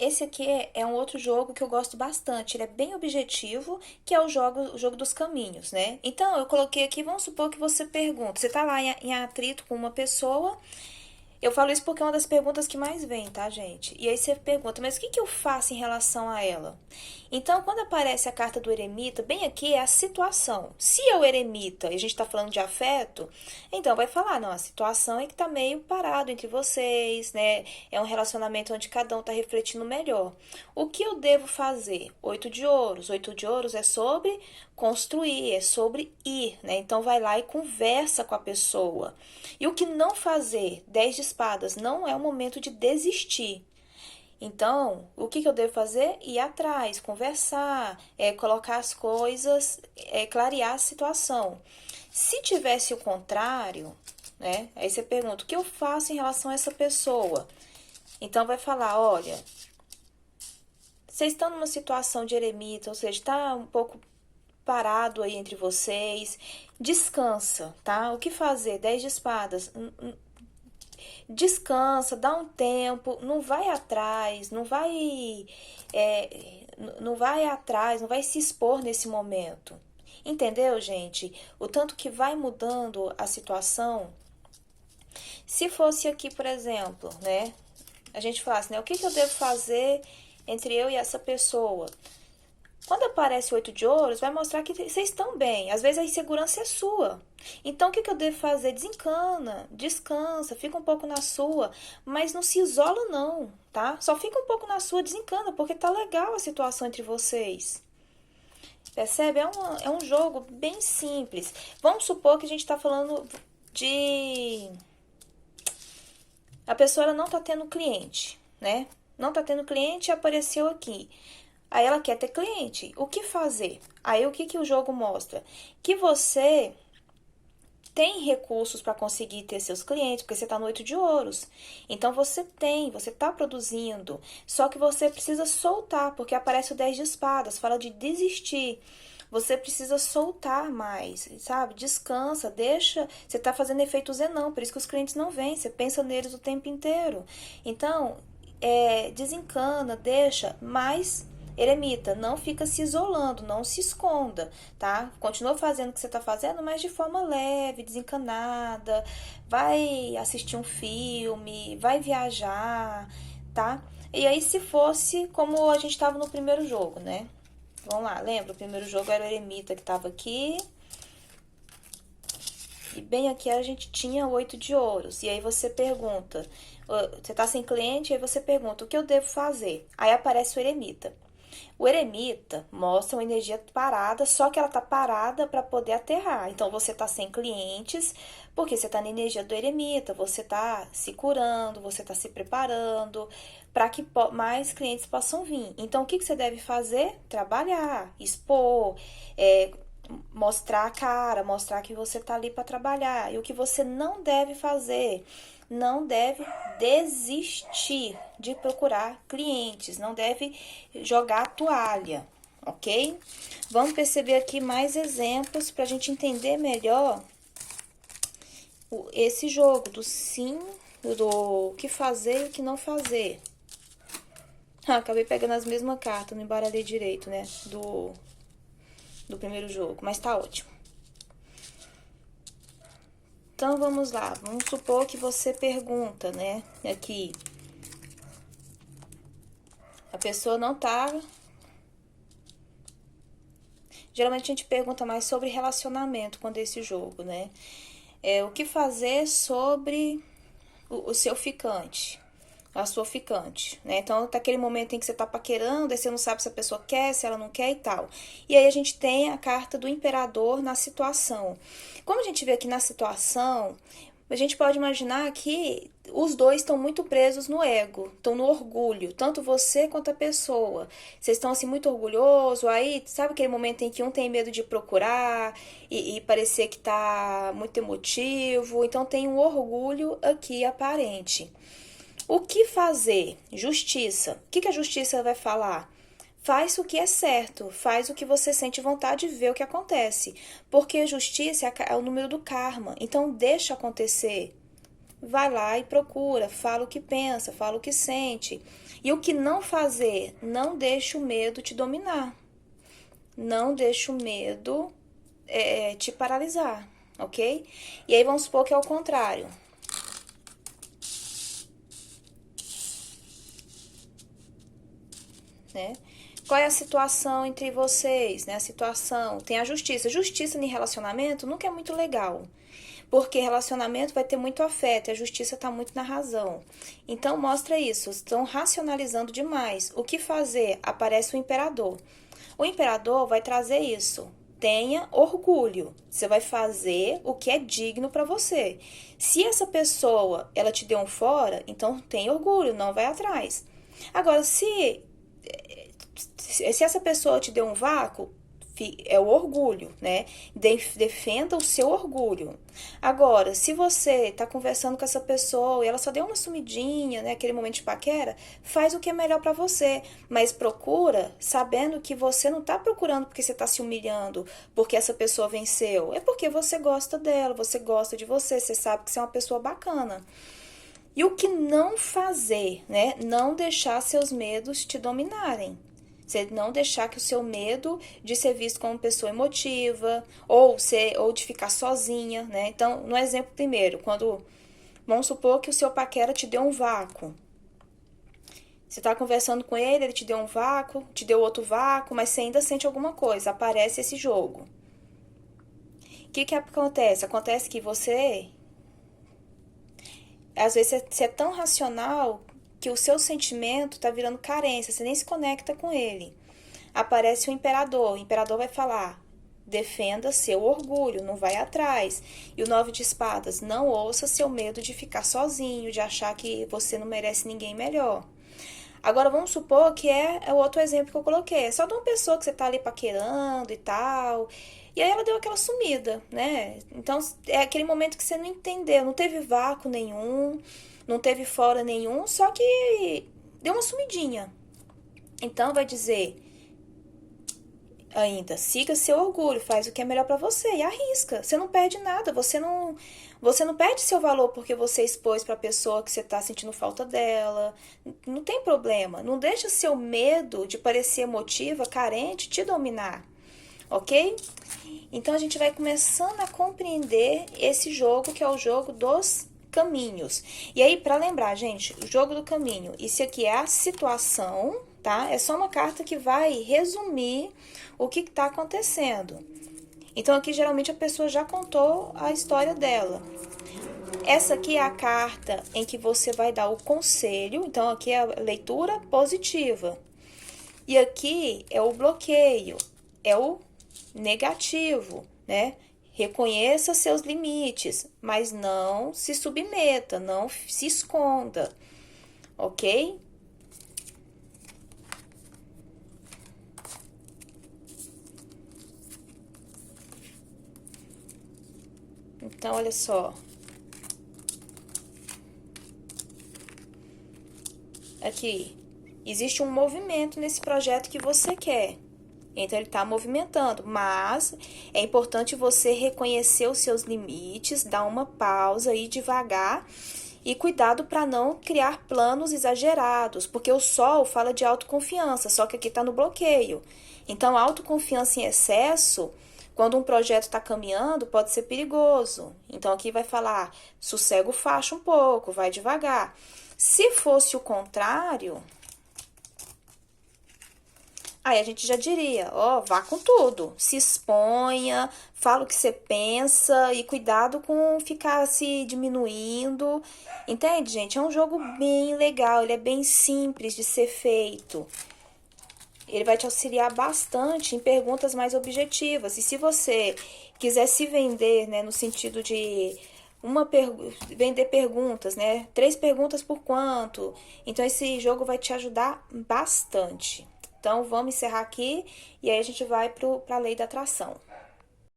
esse aqui é um outro jogo que eu gosto bastante. Ele é bem objetivo, que é o jogo dos caminhos, né? Então, eu coloquei aqui, vamos supor que você pergunta. Você tá lá em atrito com uma pessoa. Eu falo isso porque é uma das perguntas que mais vem, tá, gente? E aí você pergunta, mas o que eu faço em relação a ela? Então, quando aparece a carta do eremita, bem aqui é a situação. Se é o eremita e a gente tá falando de afeto, então vai falar, não, a situação é que tá meio parado entre vocês, né? É um relacionamento onde cada um tá refletindo melhor. O que eu devo fazer? 8 de ouros. 8 de ouros é sobre construir, é sobre ir, né? Então vai lá e conversa com a pessoa. E o que não fazer? 10 de espadas, não é o momento de desistir. Então, o que eu devo fazer? Ir atrás, conversar, colocar as coisas, clarear a situação. Se tivesse o contrário, né? Aí você pergunta, o que eu faço em relação a essa pessoa? Então vai falar, olha, vocês estão numa situação de eremita, ou seja, está um pouco parado aí entre vocês. Descansa, tá? O que fazer? 10 de espadas. Descansa, dá um tempo, não vai atrás, não vai atrás, não vai se expor nesse momento. Entendeu, gente? O tanto que vai mudando a situação. Se fosse aqui, por exemplo, né? A gente falasse, né? O que eu devo fazer entre eu e essa pessoa? Quando aparece o 8 de ouros, vai mostrar que vocês estão bem. Às vezes a insegurança é sua. Então, o que eu devo fazer? Desencana, descansa, fica um pouco na sua, mas não se isola não, tá? Só fica um pouco na sua, desencana, porque tá legal a situação entre vocês. Percebe? É um jogo bem simples. Vamos supor que a gente tá falando de... A pessoa ela não tá tendo cliente, né? Não tá tendo cliente e apareceu aqui. Aí ela quer ter cliente. O que fazer? Aí o que o jogo mostra? Que você tem recursos para conseguir ter seus clientes, porque você está no 8 de ouros. Então você está produzindo. Só que você precisa soltar, porque aparece o 10 de espadas, fala de desistir. Você precisa soltar mais, sabe? Descansa, deixa. Você está fazendo efeito Zenão, por isso que os clientes não vêm. Você pensa neles o tempo inteiro. Então, desencana, deixa, mas eremita, não fica se isolando, não se esconda, tá? Continua fazendo o que você tá fazendo, mas de forma leve, desencanada. Vai assistir um filme, vai viajar, tá? E aí, se fosse como a gente tava no primeiro jogo, né? Vamos lá, lembra? O primeiro jogo era o eremita que tava aqui. E bem aqui a gente tinha 8 de ouros. E aí você pergunta, você tá sem cliente, aí você pergunta, o que eu devo fazer? Aí aparece o eremita. O eremita mostra uma energia parada, só que ela tá parada para poder aterrar. Então você tá sem clientes, porque você tá na energia do eremita, você tá se curando, você tá se preparando para que mais clientes possam vir. Então o que você deve fazer? Trabalhar, expor, mostrar a cara, mostrar que você tá ali para trabalhar. E o que você não deve fazer? Não deve desistir de procurar clientes, não deve jogar a toalha, ok? Vamos perceber aqui mais exemplos para a gente entender melhor esse jogo do sim, do que fazer e o que não fazer. Acabei pegando as mesmas cartas, não embaralhei direito, né? Do primeiro jogo, mas tá ótimo. Então, vamos lá. Vamos supor que você pergunta, né? Aqui. A pessoa não tá... Geralmente a gente pergunta mais sobre relacionamento quando é esse jogo, né? O que fazer sobre o seu ficante, a sua ficante, né? Então, tá aquele momento em que você tá paquerando, aí você não sabe se a pessoa quer, se ela não quer e tal. E aí a gente tem a carta do imperador na situação. Como a gente vê aqui na situação, a gente pode imaginar que os dois estão muito presos no ego, estão no orgulho, tanto você quanto a pessoa. Vocês estão assim muito orgulhosos, aí sabe aquele momento em que um tem medo de procurar e parecer que tá muito emotivo, então tem um orgulho aqui aparente. O que fazer? Justiça. O que a justiça vai falar? Faz o que é certo, faz o que você sente vontade de ver o que acontece. Porque a justiça é o número do karma, então deixa acontecer. Vai lá e procura, fala o que pensa, fala o que sente. E o que não fazer? Não deixe o medo te dominar. Não deixe o medo te paralisar, ok? E aí vamos supor que é o contrário. Né? Qual é a situação entre vocês, né? A situação, tem a justiça. Justiça em relacionamento nunca é muito legal. Porque relacionamento vai ter muito afeto, e a justiça está muito na razão. Então mostra isso, estão racionalizando demais. O que fazer? Aparece o imperador. O imperador vai trazer isso. Tenha orgulho. Você vai fazer o que é digno para você. Se essa pessoa, ela te deu um fora, então tenha orgulho, não vai atrás. Agora, se essa pessoa te deu um vácuo, é o orgulho, né? Defenda o seu orgulho. Agora, se você tá conversando com essa pessoa e ela só deu uma sumidinha, né? Aquele momento de paquera, faz o que é melhor para você. Mas procura sabendo que você não tá procurando porque você tá se humilhando, porque essa pessoa venceu. É porque você gosta dela, você gosta de você, você sabe que você é uma pessoa bacana. E o que não fazer, né? Não deixar seus medos te dominarem. Você não deixar que o seu medo de ser visto como pessoa emotiva ou de ficar sozinha, né? Então, no exemplo primeiro, quando vamos supor que o seu paquera te deu um vácuo. Você está conversando com ele, ele te deu um vácuo, te deu outro vácuo, mas você ainda sente alguma coisa, aparece esse jogo. O que acontece? Acontece que você, às vezes, você é tão racional que o seu sentimento tá virando carência, você nem se conecta com ele. Aparece o imperador vai falar, defenda seu orgulho, não vai atrás. E o 9 de espadas, não ouça seu medo de ficar sozinho, de achar que você não merece ninguém melhor. Agora vamos supor que é o outro exemplo que eu coloquei, é só de uma pessoa que você tá ali paquerando e tal, e aí ela deu aquela sumida, né? Então é aquele momento que você não entendeu, não teve vácuo nenhum, não teve fora nenhum, só que deu uma sumidinha. Então vai dizer ainda, siga seu orgulho, faz o que é melhor para você e arrisca. Você não perde nada, você não perde seu valor porque você expôs para a pessoa que você tá sentindo falta dela. Não tem problema, não deixa seu medo de parecer emotiva, carente te dominar. OK? Então a gente vai começando a compreender esse jogo que é o jogo dos caminhos. E aí, para lembrar, gente, o jogo do caminho, isso aqui é a situação, tá? É só uma carta que vai resumir o que está acontecendo. Então, aqui, geralmente, a pessoa já contou a história dela. Essa aqui é a carta em que você vai dar o conselho. Então, aqui é a leitura positiva. E aqui é o bloqueio, é o negativo, né? Reconheça seus limites, mas não se submeta, não se esconda, ok? Então, olha só. Aqui, existe um movimento nesse projeto que você quer. Então, ele está movimentando, mas é importante você reconhecer os seus limites, dar uma pausa, ir devagar e cuidado para não criar planos exagerados, porque o Sol fala de autoconfiança, só que aqui está no bloqueio. Então, autoconfiança em excesso, quando um projeto está caminhando, pode ser perigoso. Então, aqui vai falar, sossega o facho um pouco, vai devagar. Se fosse o contrário, aí a gente já diria, vá com tudo, se exponha, fala o que você pensa e cuidado com ficar se diminuindo, entende, gente? É um jogo bem legal, ele é bem simples de ser feito. Ele vai te auxiliar bastante em perguntas mais objetivas. E se você quiser se vender, né, no sentido de vender perguntas, né? 3 perguntas por quanto? Então, esse jogo vai te ajudar bastante. Então, vamos encerrar aqui e aí a gente vai para a lei da atração.